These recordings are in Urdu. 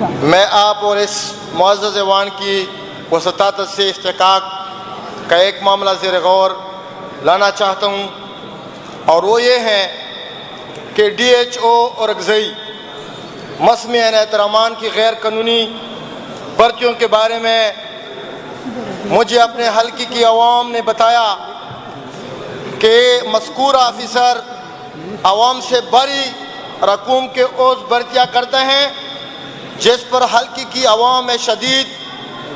میں آپ اور اس معزز ایوان کی وسطات سے استحقاق کا ایک معاملہ زیر غور لانا چاہتا ہوں، اور وہ یہ ہے کہ ڈی ایچ او اور اغذئی مسمع احترامان کی غیر قانونی بھرتیوں کے بارے میں مجھے اپنے حلقے کی عوام نے بتایا کہ مذکور آفیسر عوام سے بڑی رقوم کے اوز بھرتیاں کرتے ہیں، جس پر حلقے کی عوام میں شدید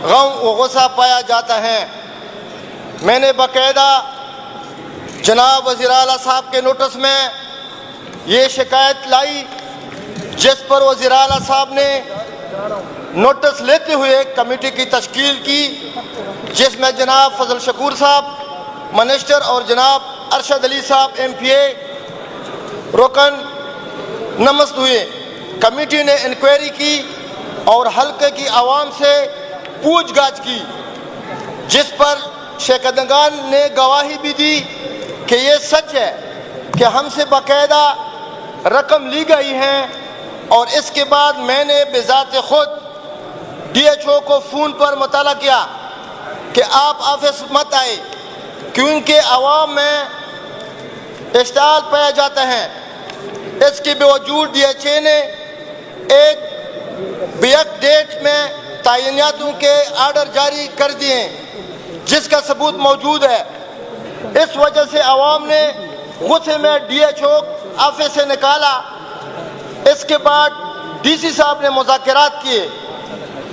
غم و غصہ پایا جاتا ہے۔ میں نے باقاعدہ جناب وزیر اعلیٰ صاحب کے نوٹس میں یہ شکایت لائی، جس پر وزیر اعلیٰ صاحب نے نوٹس لیتے ہوئے ایک کمیٹی کی تشکیل کی، جس میں جناب فضل شکور صاحب منسٹر اور جناب ارشد علی صاحب ایم پی اے رکن نمزد ہوئے۔ کمیٹی نے انکوائری کی اور حلقے کی عوام سے پوچھ گچھ کی، جس پر شرکندگان نے گواہی بھی دی کہ یہ سچ ہے کہ ہم سے باقاعدہ رقم لی گئی ہے، اور اس کے بعد میں نے بذات خود ڈی ایچ او کو فون پر مطالعہ کیا کہ آپ آفس مت آئے، کیونکہ عوام میں اشتعال پایا جاتا ہے۔ اس کے باوجود ڈی ایچ اے نے ایک بیک ڈیٹ میں تعیناتوں کے آرڈر جاری کر دیے، جس کا ثبوت موجود ہے۔ اس وجہ سے عوام نے غصے میں ڈی ایچ او آفس سے نکالا۔ اس کے بعد ڈی سی صاحب نے مذاکرات کیے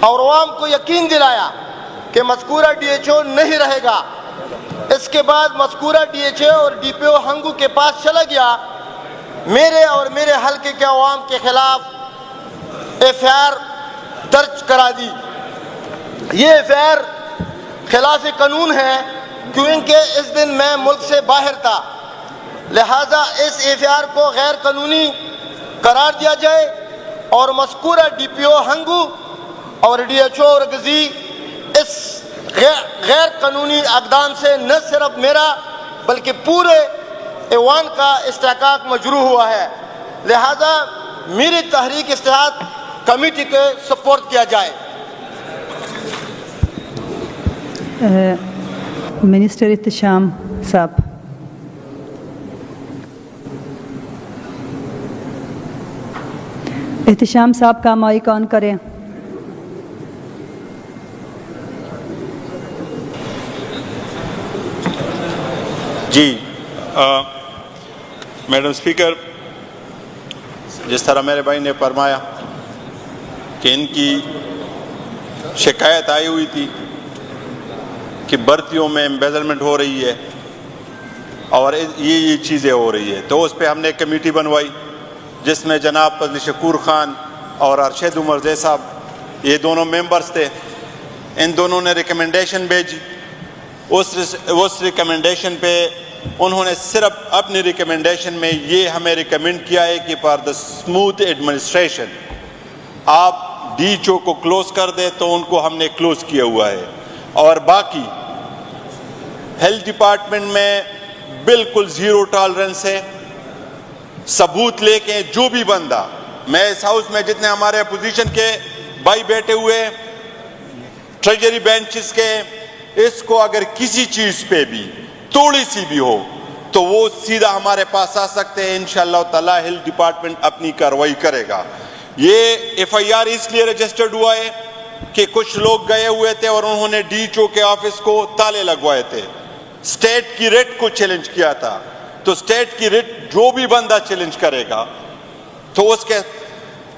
اور عوام کو یقین دلایا کہ مذکورہ ڈی ایچ او نہیں رہے گا۔ اس کے بعد مذکورہ ڈی ایچ او اور ڈی پی او ہنگو کے پاس چلا گیا، میرے اور میرے حلقے کے عوام کے خلاف ایف آئی آر درج کرا دی۔ یہ ایف آئی آر خلاف قانون ہے، کیونکہ اس دن میں ملک سے باہر تھا، لہٰذا اس ایف آئی آر کو غیر قانونی قرار دیا جائے اور مذکورہ ڈی پی او ہنگو اور ڈی ایچ او اور اغذئی اس غیر قانونی اقدام سے نہ صرف میرا بلکہ پورے ایوان کا استحقاق مجروح ہوا ہے، لہذا میری تحریک استحقاق کمیٹی کے سپورٹ کیا جائے۔ منسٹر احتشام صاحب۔ احتشام صاحب کا مائک آن کریں۔ جی میڈم اسپیکر، جس طرح میرے بھائی نے فرمایا کہ ان کی شکایت آئی ہوئی تھی کہ بھرتیوں میں امبیزلمنٹ ہو رہی ہے اور یہ چیزیں ہو رہی ہے، تو اس پہ ہم نے ایک کمیٹی بنوائی، جس میں جناب فضل شکور خان اور ارشد عمر زئی صاحب یہ دونوں ممبرز تھے۔ ان دونوں نے ریکمنڈیشن بھیجی۔ اس ریکمنڈیشن پہ انہوں نے صرف اپنی ریکمنڈیشن میں یہ ہمیں ریکمینڈ کیا ہے کہ فار دا اسموتھ ایڈمنسٹریشن آپ ڈی ایچ او کو کلوز کر دیں، تو ان کو ہم نے کلوز کیا ہوا ہے۔ اور باقی ہیلتھ ڈپارٹمنٹ میں بالکل زیرو ٹالرنس ہے۔ ثبوت لے کے جو بھی بندہ، میں اس ہاؤس میں جتنے ہمارے اپوزیشن کے بھائی بیٹھے ہوئے ٹریجری بینچز کے، اس کو اگر کسی چیز پہ بھی تھوڑی سی بھی ہو تو وہ سیدھا ہمارے پاس آ سکتے ہیں۔ انشاءاللہ تعالیٰ ہیلتھ ڈپارٹمنٹ اپنی کارروائی کرے گا۔ یہ ایف آئی آر اس لیے رجسٹرڈ ہوا ہے کہ کچھ لوگ گئے ہوئے تھے اور انہوں نے ڈی ایچ او کے آفس کو تالے لگوائے تھے، اسٹیٹ کی ریٹ کو چیلنج کیا تھا، تو اسٹیٹ کی ریٹ جو بھی بندہ چیلنج کرے گا تو اس کے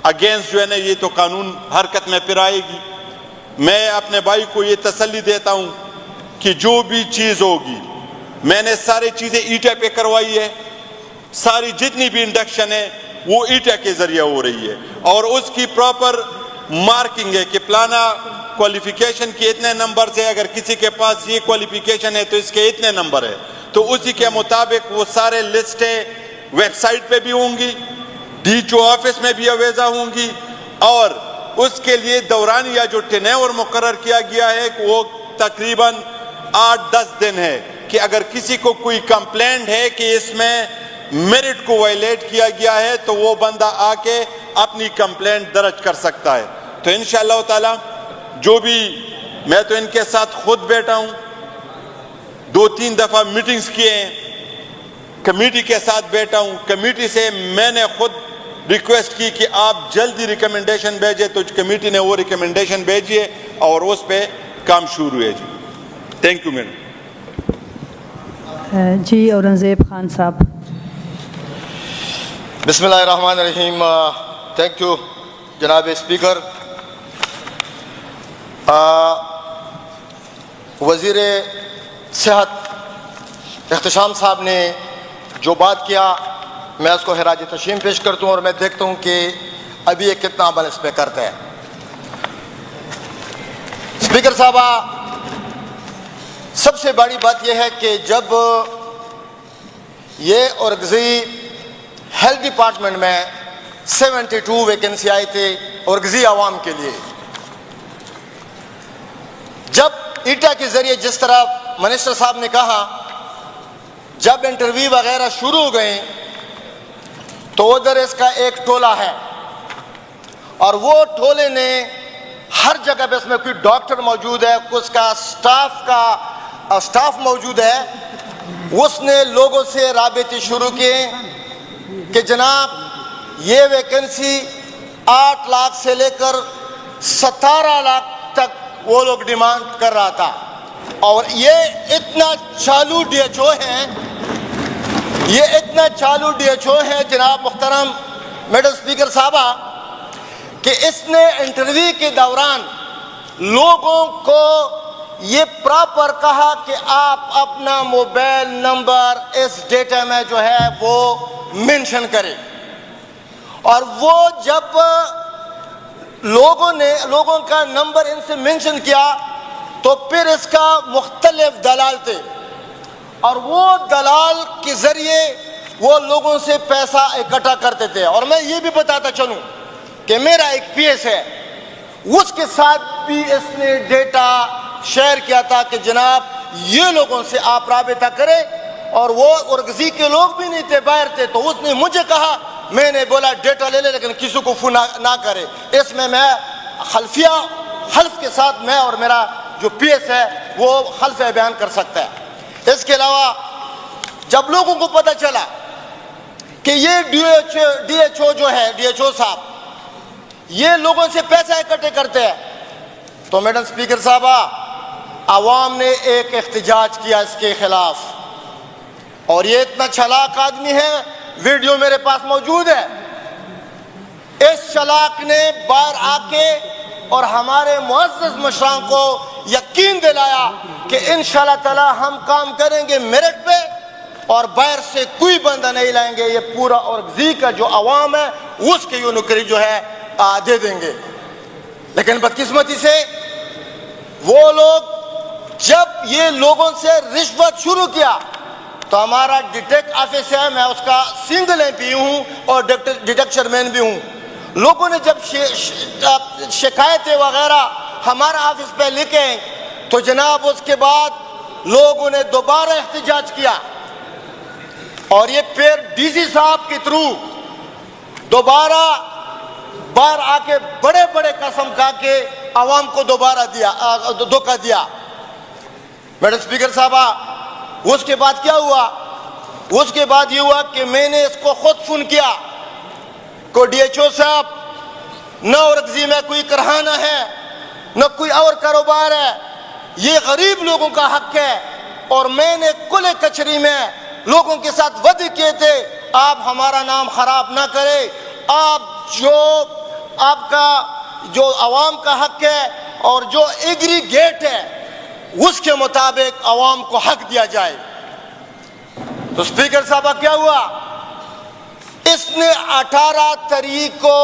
اگینسٹ جو ہے نا یہ تو قانون حرکت میں پھر آئے گی۔ میں اپنے بھائی کو یہ تسلی دیتا ہوں کہ جو بھی چیز ہوگی، میں نے ساری چیزیں ایٹا پہ کروائی ہے، ساری جتنی بھی انڈکشن ہے وہ ایٹا کے ذریعے ہو رہی ہے، اور اس کی پراپر مارکنگ ہے کہ پلانا کوالیفیکیشن کی اتنے نمبر سے، اگر کسی کے پاس یہ کوالیفیکیشن ہے تو اس کے اتنے نمبر ہے، تو اسی کے مطابق وہ سارے لسٹیں ویب سائٹ پہ بھی ہوں گی، ڈی ایچ او آفس میں بھی اویزہ ہوں گی، اور اس کے لیے دورانیہ جو ٹینیور مقرر کیا گیا ہے وہ تقریباً 8-10 دن ہے، کہ اگر کسی کو کوئی کمپلینٹ ہے کہ اس میں میرٹ کو وائلیٹ کیا گیا ہے تو وہ بندہ آ کے اپنی کمپلینٹ درج کر سکتا ہے۔ تو انشاءاللہ تعالی جو بھی میں تو ان کے ساتھ خود بیٹھا ہوں, 2-3 دفعہ میٹنگز کیے ہیں, کمیٹی کے ساتھ بیٹھا ہوں, کمیٹی سے میں نے خود ریکویسٹ کی کہ آپ جلدی ریکمنڈیشن بھیجیں, تو کمیٹی نے وہ ریکمنڈیشن بھیجی ہے اور اس پہ کام شروع ہے. جی تھینک یو میڈم. جی اورنگزیب خان صاحب. بسم اللہ الرحمن الرحیم. تھینک یو جناب اسپیکر. وزیر صحت احتشام صاحب نے جو بات کیا, میں اس کو خراج تسلیم پیش کرتا ہوں اور میں دیکھتا ہوں کہ ابھی یہ کتنا عمل اس پہ کرتا ہے. اسپیکر صاحبہ, سب سے بڑی بات یہ ہے کہ جب یہ اورگزئی ہیلتھ ڈپارٹمنٹ میں 72 ویکنسی آئی تھی اورگزئی عوام کے لیے, جب ایٹا کے ذریعے جس طرح منسٹر صاحب نے کہا, جب انٹرویو وغیرہ شروع ہو گئے تو ادھر اس کا ایک ٹولہ ہے اور وہ ٹولے نے ہر جگہ پہ اس میں کوئی ڈاکٹر موجود ہے, اس کا اسٹاف موجود ہے, اس نے لوگوں سے رابطے شروع کیے کہ جناب یہ ویکنسی 8 لاکھ سے لے کر 17 لاکھ تک وہ لوگ ڈیمانڈ کر رہا تھا. اور یہ اتنا چالو ڈی ایچ او ہے, یہ اتنا چالو ڈی ایچ او ہے جناب محترم میڈم اسپیکر صاحبہ, کہ اس نے انٹرویو کے دوران لوگوں کو یہ پراپر کہا کہ آپ اپنا موبائل نمبر اس ڈیٹا میں جو ہے وہ مینشن کریں. اور وہ جب لوگوں کا نمبر ان سے مینشن کیا تو پھر اس کا مختلف دلال تھے اور وہ دلال کے ذریعے وہ لوگوں سے پیسہ اکٹھا کرتے تھے. اور میں یہ بھی بتاتا چلوں کہ میرا ایک پی ایس ہے, اس کے ساتھ بھی اس نے ڈیٹا شیئر کیا تھا کہ جناب یہ لوگوں سے آپ رابطہ کریں, اور وہ اورگزئی کے لوگ بھی نہیں تھے, باہر تھے. تو اس نے مجھے کہا, میں نے بولا ڈیٹا لے لے لیکن کسی کو فون نہ کرے, اس میں حلف کے ساتھ میں اور میرا جو پی ایس ہے وہ حلف بیان کر سکتا ہے. اس کے علاوہ جب لوگوں کو پتہ چلا کہ یہ ڈی ایچ او جو ہے, ڈی ایچ او صاحب یہ لوگوں سے پیسہ اکٹھے کرتے ہیں, تو میڈم اسپیکر صاحبہ عوام نے ایک احتجاج کیا اس کے خلاف. اور یہ اتنا چالاک آدمی ہے, ویڈیو میرے پاس موجود ہے, اس چالاک نے باہر آ کے اور ہمارے معزز مشران کو یقین دلایا کہ انشاءاللہ تعالی ہم کام کریں گے میرٹ پہ اور باہر سے کوئی بندہ نہیں لائیں گے, یہ پورا اورگزئی کا جو عوام ہے اس کے یہ نوکری جو ہے دے دیں گے. لیکن بدقسمتی سے وہ لوگ جب یہ لوگوں سے رشوت شروع کیا تو ہمارا ڈیٹیکٹ آفس ہے, میں اس کا سنگل ایم پی ہوں اور ڈیٹیکٹ چیئرمین بھی ہوں. لوگوں نے جب شکایتیں وغیرہ ہمارا آفس پہ لکھے تو جناب اس کے بعد لوگوں نے دوبارہ احتجاج کیا اور یہ پھر ڈی سی صاحب کے تھرو دوبارہ باہر آ کے بڑے بڑے قسم کھا کے عوام کو دوبارہ دھوکہ دیا. میڈم اسپیکر صاحبہ اس کے بعد کیا ہوا؟ اس کے بعد یہ ہوا کہ میں نے اس کو خود فون کیا کو ڈی ایچ او صاحب, نہ اورگزئی میں کوئی کرہانہ ہے نہ کوئی اور کاروبار ہے, یہ غریب لوگوں کا حق ہے اور میں نے کل کچہری میں لوگوں کے ساتھ وعدے کیے تھے, آپ ہمارا نام خراب نہ کرے, آپ کا جو عوام کا حق ہے اور جو ایگریگیٹ ہے اس کے مطابق عوام کو حق دیا جائے. تو اسپیکر صاحبہ کیا ہوا, اس نے 18 تاریخ کو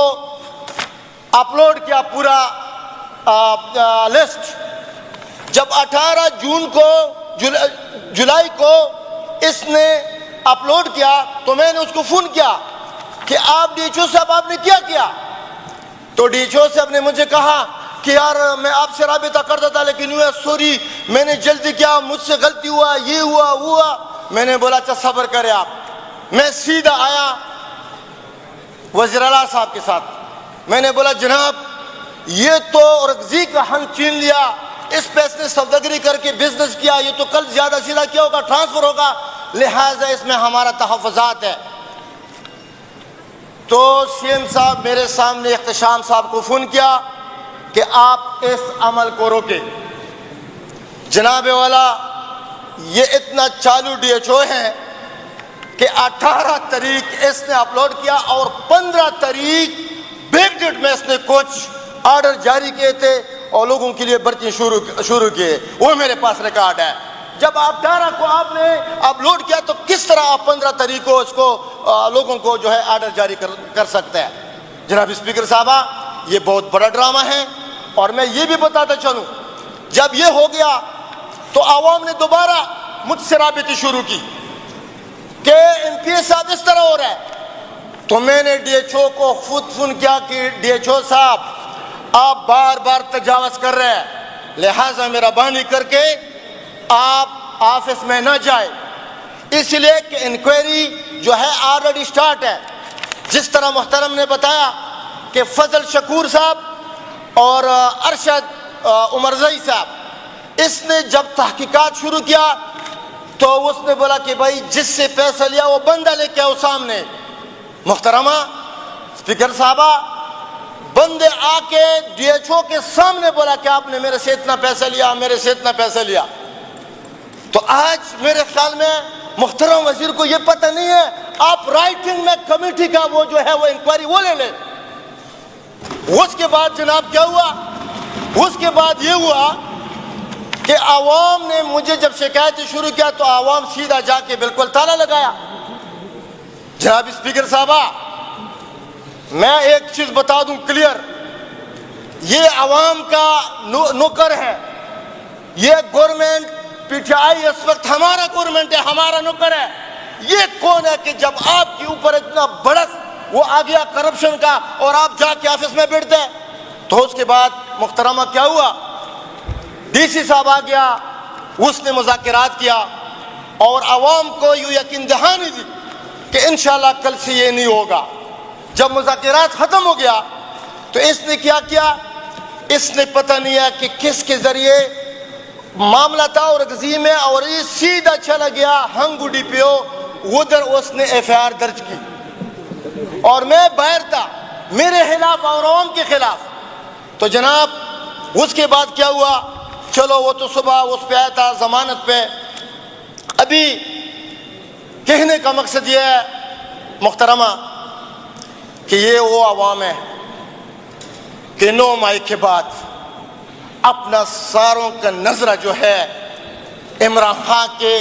اپلوڈ کیا پورا لسٹ. جب 18 جون کو جولائی کو اس نے اپلوڈ کیا تو میں نے اس کو فون کیا کہ آپ ڈی ایچ او صاحب آپ نے کیا کیا؟ تو ڈی ایچ او صاحب نے مجھے کہا کہ یار میں آپ سے رابطہ کرتا تھا لیکن سوری میں نے جلدی کیا, مجھ سے غلطی ہوا, یہ ہوا. میں نے بولا اچھا صبر کرے آپ. میں سیدھا آیا وزیر اعلیٰ صاحب کے ساتھ, میں نے بولا جناب یہ تو اورگزی کا حق چھین لیا, اس پیسے نے سوداگری کر کے بزنس کیا, یہ تو کل زیادہ سیدھا کیا ہوگا, ٹرانسفر ہوگا, لہٰذا اس میں ہمارا تحفظات ہے. تو سی ایم صاحب میرے سامنے احتشام صاحب کو فون کیا کہ آپ اس عمل کو روکے. جناب والا یہ اتنا چالو ڈی ایچ او ہے کہ 18 تاریخ اس نے اپلوڈ کیا اور 15 تاریخ بیک ڈیٹ میں اس نے کچھ آرڈر جاری کیے تھے اور لوگوں کے لیے برتیں شروع کیے. وہ میرے پاس ریکارڈ ہے. جب 18 کو آپ نے اپلوڈ کیا تو کس طرح آپ 15 تاریخ کو اس کو لوگوں کو جو ہے آرڈر جاری کر سکتے ہیں؟ جناب اسپیکر صاحبہ, یہ بہت بڑا ڈرامہ ہے. اور میں یہ بھی بتاتا چلوں, جب یہ ہو گیا تو عوام نے دوبارہ مجھ سے رابطے شروع کی کہ ان پی اے صاحب اس طرح ہو رہا ہے. تو میں نے ڈی ایچ او کو خود فون کیا کہ ڈی ایچ او صاحب آپ بار بار تجاوز کر رہے ہیں, لہٰذا مہربانی کر کے آپ آفس میں نہ جائے, اس لیے کہ انکوائری جو ہے آلریڈی سٹارٹ ہے. جس طرح محترم نے بتایا کہ فضل شکور صاحب اور ارشد عمرزئی صاحب, اس نے جب تحقیقات شروع کیا تو اس نے بولا کہ بھائی جس سے پیسہ لیا وہ بندہ لے کے آؤ سامنے. محترمہ اسپیکر صاحبہ, بندے آ کے ڈی ایچ او کے سامنے بولا کہ آپ نے میرے سے اتنا پیسہ لیا, میرے سے اتنا پیسہ لیا. تو آج میرے خیال میں محترم وزیر کو یہ پتہ نہیں ہے, آپ رائٹنگ میں کمیٹی کا وہ جو ہے وہ انکوائری وہ لے لیں. اس کے بعد جناب کیا ہوا, اس کے بعد یہ ہوا کہ عوام نے مجھے جب شکایتیں شروع کیا تو عوام سیدھا جا کے بالکل تالا لگایا. جناب اسپیکر صاحبہ, میں ایک چیز بتا دوں کلیئر, یہ عوام کا نوکر ہے, یہ گورنمنٹ پی ٹی آئی اس وقت ہمارا گورنمنٹ ہے, ہمارا نوکر ہے. یہ کون ہے کہ جب آپ کے اوپر اتنا بڑا وہ آ گیا کرپشن کا اور آپ جا کے آفس میں بیٹھتے ہیں؟ تو اس کے بعد محترمہ کیا ہوا, ڈی سی صاحب آ گیا, اس نے مذاکرات کیا اور عوام کو یہ یقین دہانی دی کہ انشاءاللہ کل سے یہ نہیں ہوگا. جب مذاکرات ختم ہو گیا تو اس نے کیا کیا, اس نے پتہ نہیں ہے کہ کس کے ذریعے معاملہ تھا اورگزی میں, اور یہ سیدھا چلا گیا ہنگو ڈی پی او, ادھر اس نے ایف آئی آر درج کی اور میں باہر تھا میرے خلاف اور عوام کے خلاف. تو جناب اس کے بعد کیا ہوا, چلو وہ تو صبح اس پہ آیا تھا ضمانت پہ. ابھی کہنے کا مقصد یہ ہے محترمہ کہ یہ وہ عوام ہے کہ 9 مئی کے بعد اپنا ساروں کا نظرہ جو ہے عمران خان کے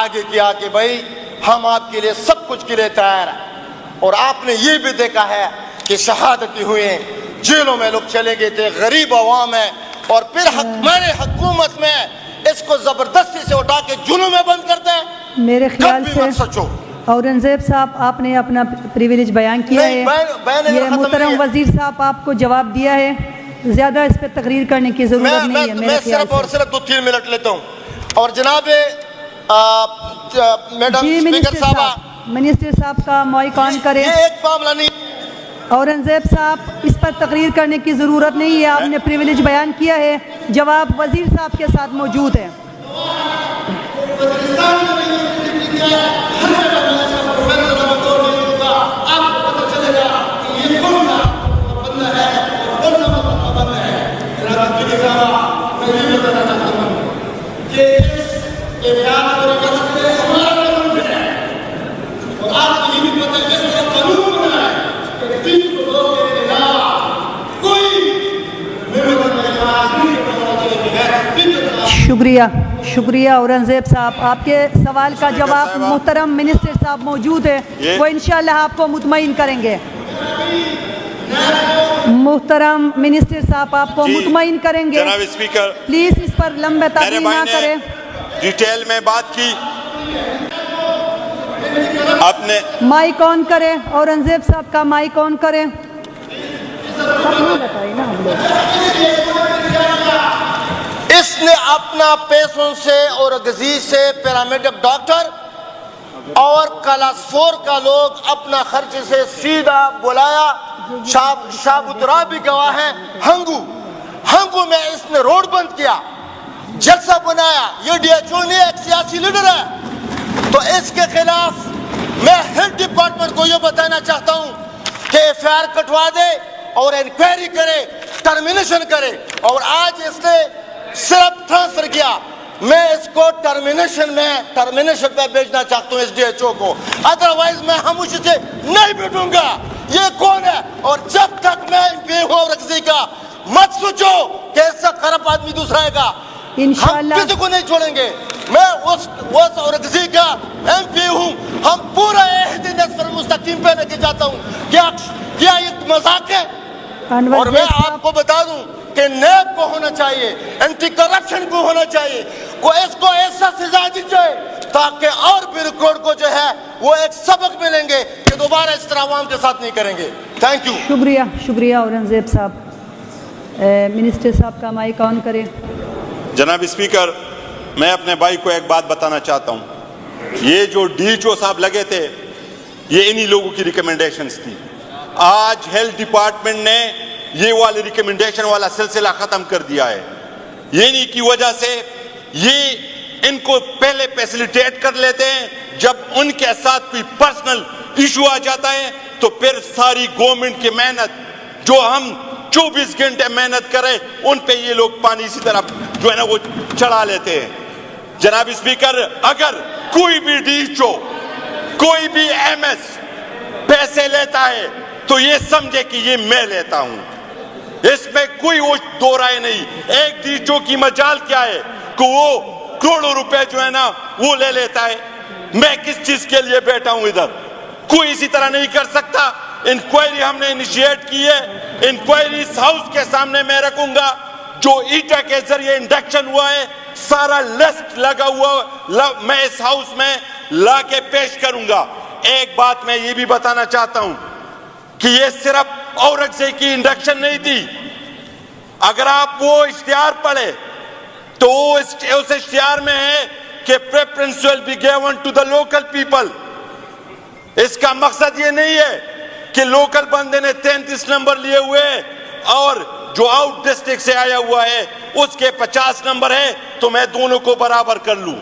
آگے کیا کہ بھائی ہم آپ کے لیے سب کچھ کے لیے تیار ہیں. اور آپ نے یہ بھی دیکھا ہے کہ شہادتیں ہوئی ہیں, جیلوں میں لوگ چلے گئے تھے, غریب عوام ہے, اور پھر ہمارے حکومت میں اس کو زبردستی سے اٹھا کے جنوں میں بند کرتے ہیں. میرے خیال کبھی مت سوچو. اورنگزیب صاحب, آپ نے اپنا پریویلیج بیان کیا ہے, یہ محترم وزیر صاحب آپ کو جواب دیا ہے, زیادہ اس پہ تقریر کرنے کی ضرورت نہیں ہے. میں صرف اور صرف 2-3 منٹ لیتا ہوں. اور جناب میڈم اسپیکر صاحبہ, منسٹر صاحب کا مائک آن کریں. یہ ایک معاملہ نہیں, اورنگزیب صاحب اس پر تقریر کرنے کی ضرورت نہیں ہے, آپ نے پریویلیج بیان کیا ہے, جواب وزیر صاحب کے ساتھ موجود ہے. شکریہ اورنگزیب صاحب. آپ کے سوال کا جواب محترم منسٹر صاحب موجود ہے, وہ انشاءاللہ آپ کو مطمئن کریں گے. محترم منسٹر صاحب آپ کو مطمئن کریں گے. جناب اسپیکر, پلیز اس پر لمبے تاخیر نہ کریں. ڈیٹیل میں بات کی آپ نے. مائک آن کریں, اورنگزیب صاحب کا مائک آن کریں. اس نے اپنا پیسوں سے اورگزی سے پیرامیڈک ڈاکٹر اور کلاس 4 کا لوگ اپنا خرچ سے سیدھا بلایا. شابودرا بھی گواہ ہے. ہنگو میں اس نے روڈ بند کیا, جلسہ بنایا. یہ ڈی ایچ او نہیں, ایک سیاسی لیڈر ہے. تو اس کے خلاف میں ہیلتھ ڈپارٹمنٹ کو یہ بتانا چاہتا ہوں کہ ایف آئی آر کٹوا دے اور انکوائری کرے, ٹرمینیشن کرے. اور آج اس نے صرف ٹرانسفر کیا. میں اس کو ٹرمینیشن پہ بھیجنا چاہتا ہوں اس ڈی ایچ او کو, ادروائز میں خاموشی سے نہیں بیٹھوں گا. یہ کون ہے؟ اور جب تک میں ایم پی ہوں رکزی کا, مت سوچو کہ اس سے خراب آدمی دوسرا ہے گا. ہم کسی کو نہیں چھوڑیں گے. میں اس رکزی کا ایم پی ہوں. ہم پورا عہد نصر مستقیم پہ لے کے جاتا ہوں. کیا یہ مذاق ہے؟ اور میں آپ کو بتا دوں کہ نیب کو ہونا چاہیے, اینٹی کرپشن کو ہونا چاہیے, اس کو ایسا سزا دی جائے تاکہ اور بھی ریکارڈ کو جو ہے وہ ایک سبق ملیں گے کہ دوبارہ اس طرح عوام کے ساتھ نہیں کریں گے. Thank you. شکریہ اورنگزیب صاحب. منسٹر صاحب کا مائک آن کریں. جناب اسپیکر, میں اپنے بھائی کو ایک بات بتانا چاہتا ہوں. یہ جو ڈی ایچ او صاحب لگے تھے, یہ انہی لوگوں کی ریکمنڈیشنز تھی. آج ہیلتھ ڈپارٹمنٹ نے یہ والی ریکمنڈیشن والا سلسلہ ختم کر دیا ہے. انہی کی وجہ سے یہ ان کو پہلے فیسیلیٹیٹ کر لیتے ہیں. جب ان کے ساتھ کوئی پرسنل ایشو آ جاتا ہے تو پھر ساری گورنمنٹ کی محنت جو ہم 24 گھنٹے محنت کرے ان پہ یہ لوگ پانی اسی طرح جو ہے نا وہ چڑھا لیتے ہیں. جناب اسپیکر, اگر کوئی بھی ڈی ایچ او, کوئی بھی ایم ایس پیسے لیتا ہے تو یہ سمجھے کہ یہ میں لیتا ہوں. اس میں کوئی دو رائے نہیں. ایک ڈی ایچ او کی مجال کیا ہے کہ وہ کروڑوں روپے جو ہے نا وہ لے لیتا ہے. میں کس چیز کے لیے بیٹھا ہوں ادھر؟ کوئی اسی طرح نہیں کر سکتا. انکوائری ہم نے انیشیٹ کی ہے. انکوائری اس ہاؤس کے سامنے میں رکھوں گا. جو ایٹا کے ذریعے انڈکشن ہوا ہے سارا لسٹ لگا ہوا میں اس ہاؤس میں لا کے پیش کروں گا. ایک بات میں یہ بھی بتانا چاہتا ہوں کہ یہ صرف اورنگزیب کی انڈکشن نہیں تھی. اگر آپ وہ اشتہار پڑھے تو اس اشتہار میں ہے کہ preference will be given to the local people. اس کا مقصد یہ نہیں ہے کہ لوکل بندے نے 33 نمبر لیے ہوئے اور جو آؤٹ ڈسٹرکٹ سے آیا ہوا ہے اس کے 50 نمبر ہے تو میں دونوں کو برابر کر لوں.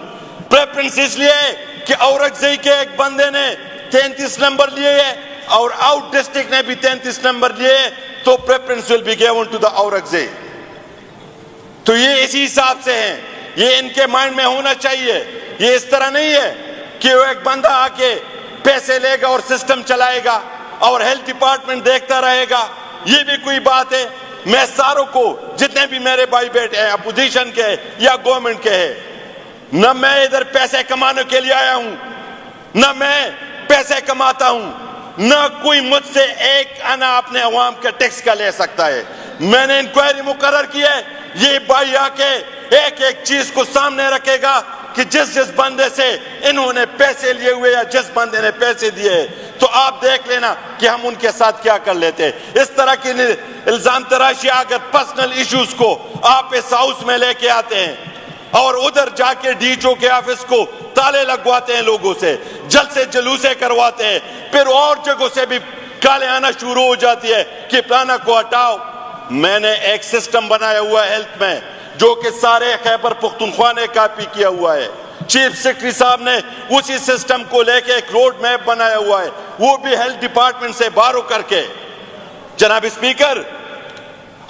پریفرنس اس لیے کہ اورنگزیب کے ایک بندے نے 33 نمبر لیے ہے اور آؤٹ ڈسٹرکٹ نے بھی 33 نمبر لیے تو preference will be given to the Aurangzeb. تو یہ اسی حساب سے ہیں. یہ ان کے مائنڈ میں ہونا چاہیے. یہ اس طرح نہیں ہے کہ وہ ایک بندہ آ کے پیسے لے گا اور سسٹم چلائے گا اور ہیلتھ ڈپارٹمنٹ دیکھتا رہے گا. یہ بھی کوئی بات ہے. میں ساروں کو جتنے بھی میرے بھائی بیٹے ہیں اپوزیشن کے یا گورنمنٹ کے ہیں, نہ میں ادھر پیسے کمانے کے لیے آیا ہوں, نہ میں پیسے کماتا ہوں, نہ کوئی مجھ سے ایک آنا اپنے عوام کے ٹیکس کا لے سکتا ہے. میں نے انکوائری مقرر کی ہے. یہ بھائی آ کے ایک ایک چیز کو سامنے رکھے گا کہ جس بندے سے انہوں نے پیسے لیے ہوئے یا جس بندے نے پیسے دیے تو آپ دیکھ لینا کہ ہم ان کے ساتھ کیا کر لیتے. اس طرح کی الزام تراشی اگر پرسنل ایشوز کو آپ اس ہاؤس میں لے کے آتے ہیں اور ادھر جا کے ڈی ایچ او کے آفس کو تالے لگواتے ہیں, لوگوں سے جلسے جلوسے کرواتے ہیں, پھر اور جگہوں سے بھی کالے آنا شروع ہو جاتی ہے کہ پلانا کو ہٹاؤ. میں نے ایک سسٹم بنایا ہوا ہے ہیلتھ میں جو کہ سارے خیبر پختونخوا نے کاپی کیا ہوا ہے. چیف سیکرٹری صاحب نے اسی سسٹم کو لے کے ایک روڈ میپ بنایا ہوا ہے, وہ بھی ہیلتھ ڈپارٹمنٹ سے بارو کر کے. جناب اسپیکر,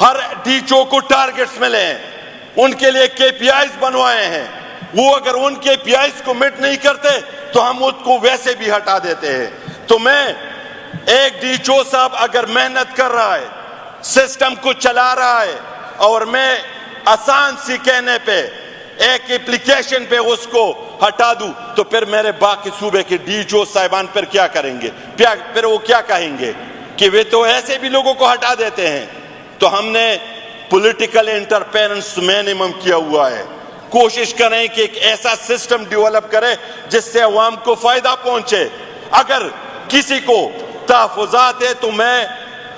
ہر ڈی ایچ او کو ٹارگٹس ملے ہیں, ان کے لیے کے پی آئیز بنوائے ہیں. وہ اگر ان کے پی آئیز کو مٹ نہیں کرتے تو ہم اس کو ویسے بھی ہٹا دیتے ہیں. تو میں ایک ڈی ایچ او صاحب اگر محنت کر رہا ہے, سسٹم کو چلا رہا ہے, اور میں آسان سی کہنے پہ ایک اپلیکیشن پہ اس کو ہٹا دوں تو پھر میرے باقی صوبے کے ڈی ایچ او صاحبان پر کیا کریں گے؟ پھر وہ کیا کہیں گے کہ وہ تو ایسے بھی لوگوں کو ہٹا دیتے ہیں. تو ہم نے پولیٹیکل انٹرفیرنس منیمم کیا ہوا ہے. کوشش کریں کہ ایک ایسا سسٹم ڈیولپ کرے جس سے عوام کو فائدہ پہنچے. اگر کسی کو تحفظات ہے تو میں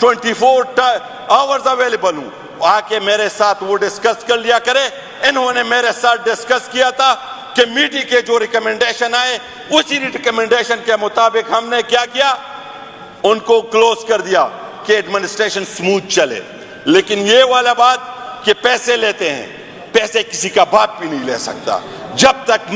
24 آورز اویلیبل ہوں, آ کے میرے ساتھ وہ ڈسکس کر لیا کرے. انہوں نے میرے ساتھ ڈسکس کیا تھا کمیٹی کے جو ریکمنڈیشن آئے اسی ریکمنڈیشن کے مطابق ہم نے کیا کیا, ان کو کلوز کر دیا کہ ایڈمنسٹریشن سموتھ چلے. لیکن یہ والا بات کہ پیسے لیتے ہیں, پیسے کسی کا باپ بھی نہیں لے سکتا. جب تک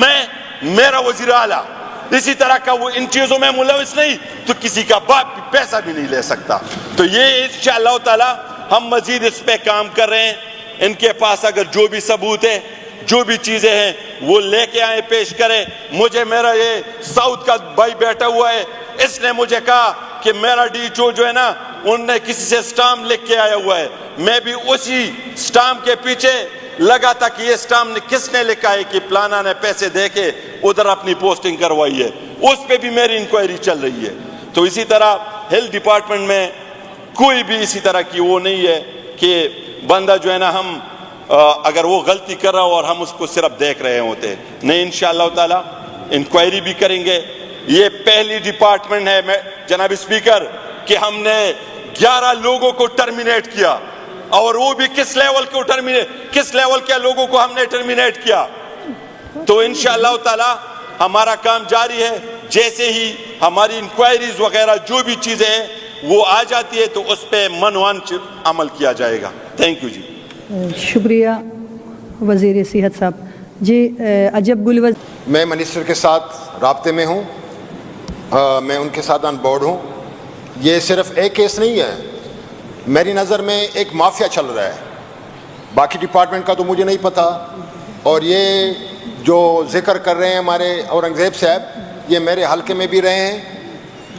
میرا وزیر اعلیٰ اسی طرح کا وہ ان چیزوں میں ملوث نہیں تو کسی کا باپ بھی پیسہ بھی نہیں لے سکتا. تو یہ انشاءاللہ تعالی ہم مزید اس پہ کام کر رہے ہیں. ان کے پاس اگر جو بھی ثبوت ہے, جو بھی چیزیں ہیں وہ لے کے آئے, پیش کرے. مجھے میرا یہ ساؤتھ کا بھائی بیٹھا ہوا ہے, اس نے مجھے کہا کہ میرا ڈی ایچ او جو ہے نا ان نے کسی سے سٹامپ لکھ کے آیا ہوا ہے. میں بھی اسی سٹامپ کے پیچھے لگا تھا کہ یہ سٹامپ کس نے لکھا ہے کہ پلانا نے پیسے دے کے ادھر اپنی پوسٹنگ کروائی ہے. اس پہ بھی میری انکوائری چل رہی ہے. تو اسی طرح ہیلتھ ڈپارٹمنٹ میں کوئی بھی اسی طرح کی وہ نہیں ہے کہ بندہ جو ہے نا ہم اگر وہ غلطی کر رہا ہو اور ہم اس کو صرف دیکھ رہے ہوتے. نہیں, انشاءاللہ تعالی انکوائری بھی کریں گے. یہ پہلی ڈپارٹمنٹ ہے جناب اسپیکر کہ ہم نے 11 لوگوں کو ٹرمینیٹ کیا, اور وہ بھی کس لیول کے لوگوں کو ہم نے ٹرمینیٹ کیا. تو انشاءاللہ تعالی ہمارا کام جاری ہے. جیسے ہی ہماری انکوائریز وغیرہ جو بھی چیزیں ہیں وہ آ جاتی ہے تو اس پہ منوان عمل کیا جائے گا. تھینک یو جی. شکریہ وزیر صحت صاحب. جی عجب گل میں منسٹر کے ساتھ رابطے میں ہوں, میں ان کے ساتھ آن بورڈ ہوں. یہ صرف ایک کیس نہیں ہے, میری نظر میں ایک مافیا چل رہا ہے. باقی ڈپارٹمنٹ کا تو مجھے نہیں پتہ. اور یہ جو ذکر کر رہے ہیں ہمارے اورنگزیب صاحب, یہ میرے حلقے میں بھی رہے ہیں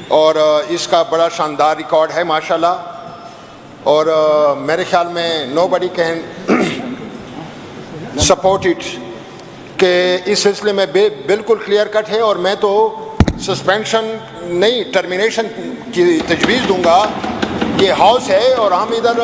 اور اس کا بڑا شاندار ریکارڈ ہے ماشاءاللہ. اور میرے خیال میں نو بڈی کین سپورٹ اٹ کہ اس سلسلے میں بالکل کلیئر کٹ ہے. اور میں تو سسپینشن نہیں, ٹرمینیشن کی تجویز دوں گا. یہ ہاؤس ہے اور ہم ادھر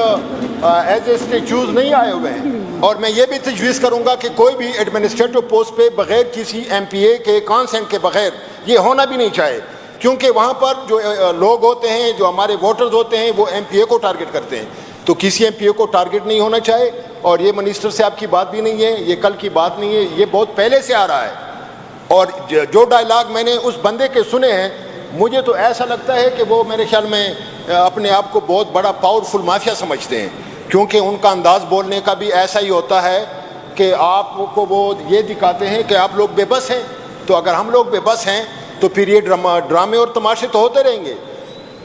ایز اے اسٹیچوز نہیں آئے ہوئے ہیں. اور میں یہ بھی تجویز کروں گا کہ کوئی بھی ایڈمنسٹریٹو پوسٹ پہ بغیر کسی ایم پی اے کے کانسنٹ کے بغیر یہ ہونا بھی نہیں چاہے, کیونکہ وہاں پر جو لوگ ہوتے ہیں, جو ہمارے ووٹرز ہوتے ہیں, وہ ایم پی اے کو ٹارگٹ کرتے ہیں. تو کسی ایم پی اے کو ٹارگٹ نہیں ہونا چاہے. اور یہ منسٹر صاحب کی بات بھی نہیں ہے, یہ کل کی بات نہیں ہے, یہ بہت پہلے سے آ رہا ہے. اور جو ڈائلاگ میں نے اس بندے کے سنے ہیں, مجھے تو ایسا لگتا ہے کہ وہ میرے خیال میں اپنے آپ کو بہت بڑا پاورفل مافیا سمجھتے ہیں, کیونکہ ان کا انداز بولنے کا بھی ایسا ہی ہوتا ہے کہ آپ کو وہ یہ دکھاتے ہیں کہ آپ لوگ بے بس ہیں. تو اگر ہم لوگ بے بس ہیں تو پھر یہ ڈرامے اور تماشے تو ہوتے رہیں گے.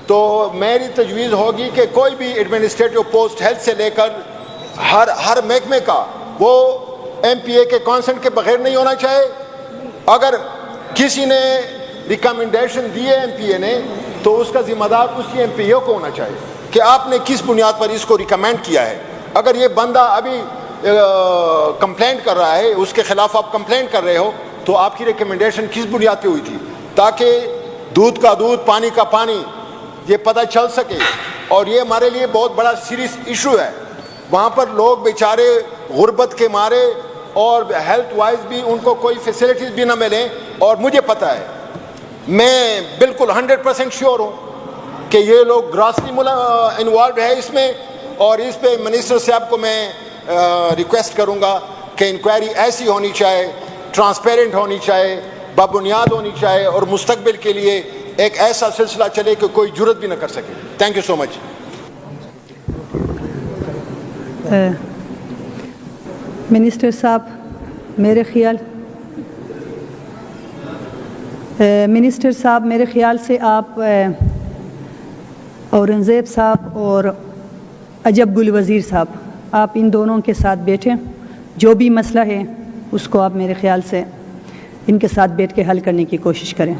تو میری تجویز ہوگی کہ کوئی بھی ایڈمنسٹریٹو پوسٹ ہیلتھ سے لے کر ہر محکمے کا وہ ایم پی اے کے کانسنٹ کے بغیر نہیں ہونا چاہے. اگر کسی نے ریکمنڈیشن دی ہے ایم پی اے نے, تو اس کا ذمہ دار اسی ایم پی اے کو ہونا چاہیے کہ آپ نے کس بنیاد پر اس کو ریکمینڈ کیا ہے. اگر یہ بندہ ابھی کمپلینٹ کر رہا ہے, اس کے خلاف آپ کمپلینٹ کر رہے ہو, تو آپ کی ریکمنڈیشن کس بنیاد پہ ہوئی تھی, تاکہ دودھ کا دودھ پانی کا پانی یہ پتہ چل سکے. اور یہ ہمارے لیے بہت بڑا سیریس ایشو ہے. وہاں پر لوگ بیچارے غربت کے مارے اور ہیلتھ وائز بھی ان کو کوئی فیسلٹیز بھی نہ ملیں. اور مجھے پتہ ہے, میں بالکل 100% شیور ہوں کہ یہ لوگ گراسلی انوالوڈ ہے اس میں. اور اس پہ منسٹر صاحب کو میں ریکویسٹ کروں گا کہ انکوائری ایسی ہونی چاہیے, ٹرانسپیرنٹ ہونی چاہیے, بابنیاد ہونی چاہیے, اور مستقبل کے لیے ایک ایسا سلسلہ چلے کہ کوئی جرت بھی نہ کر سکے. Thank you so much. Minister صاحب میرے خیال سے آپ اورنگزیب صاحب اور عجب گل وزیر صاحب, آپ ان دونوں کے ساتھ بیٹھیں. جو بھی مسئلہ ہے اس کو آپ میرے خیال سے ان کے ساتھ بیٹھ کے حل کرنے کی کوشش کریں.